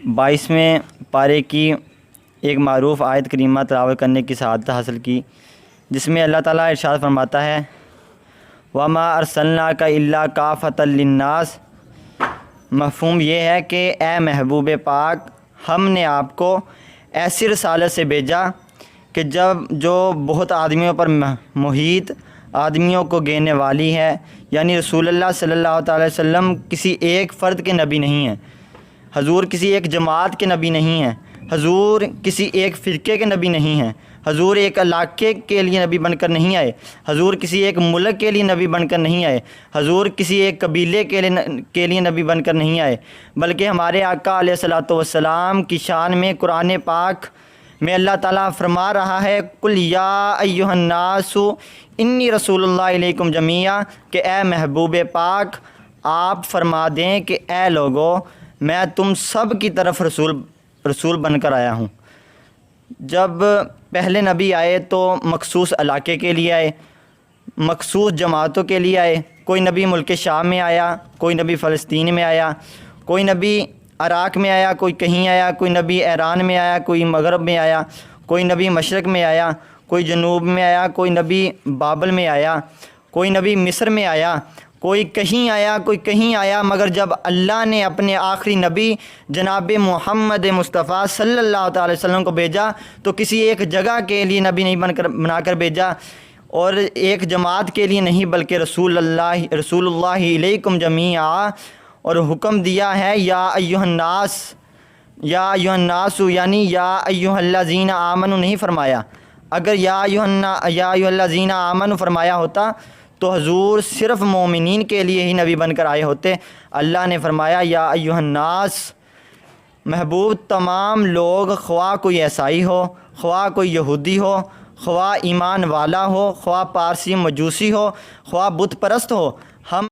22वें पारे की एक मारूफ आयत करीमा तिलावत करने की सआदत हासिल की, जिसमें अल्लाह ताला इरशाद फरमाता है वमा अरसलनाका इल्ला काफ़तल लिन्नास। मफ़हूम ये है कि ए महबूब पाक, हमने आपको ऐसी रसालत से भेजा कि जो बहुत आदमियों पर मुहीत, आदमियों को गिनने वाली है। यानी रसूलुल्लाह सल्लल्लाहु अलैहि वसल्लम किसी एक फ़र्द के नबी नहीं हैं, हजूर किसी एक जमात के नबी नहीं हैं, हजूर किसी एक फ़िरके के नबी नहीं हैं, हजूर एक इलाके के लिए नबी बनकर नहीं आए, हजूर किसी एक मुल्क के लिए नबी बनकर नहीं आए, हजूर किसी एक कबीले के लिए नबी बनकर नहीं आए, बल्कि हमारे आका अलैहिस्सलातु वस्सलाम की शान में कुरान पाक में अल्लाह ताला फरमा रहा है कुल या अय्युहन्नासु इन्नी रसूलुल्लाह इलैकुम जमीआ, कि ए महबूब पाक आप फरमा दें कि ए लोगो, मैं तुम सब की तरफ रसूल बनकर आया हूँ। जब पहले नबी आए तो मखसूस इलाके के लिए आए, मखसूस जमातों के लिए आए। कोई नबी मुल्क शाम में आया, कोई नबी फ़लस्तीन में आया, कोई नबी इराक़ में आया, कोई कहीं आया, कोई नबी ईरान में आया, कोई मगरब में आया, कोई नबी मशरक़ में आया, कोई जनूब में आया, कोई नबी बाबल में आया, कोई नबी मिस्र में आया, कोई कहीं आया, कोई कहीं आया। मगर जब अल्लाह ने अपने आखिरी नबी जनाब मोहम्मद मुस्तफ़ा सल्लल्लाहु अलैहि वसल्लम को भेजा तो किसी एक जगह के लिए नबी नहीं बनाकर भेजा और एक जमात के लिए नहीं, बल्कि रसूलुल्लाह इलैकुम जमीआ, और हुक्म दिया है या अय्युहन्नास, या अय्युहन्नासु, यानी या अय्युहल्लज़ीना आमनु नहीं फरमाया। अगर या अय्युहल्लज़ीना आमनु फरमाया होता तो हजूर सिर्फ़ मोमिनीन के लिए ही नबी बनकर आए होते। अल्लाह ने फरमाया या अय्युहन्नास, महबूब तमाम लोग, ख्वाह कोई ईसाई हो, ख्वाह कोई यहूदी हो, ख्वाह ईमान वाला हो, ख्वाह पारसी मजूसी हो, ख्वाह बुत परस्त हो, हम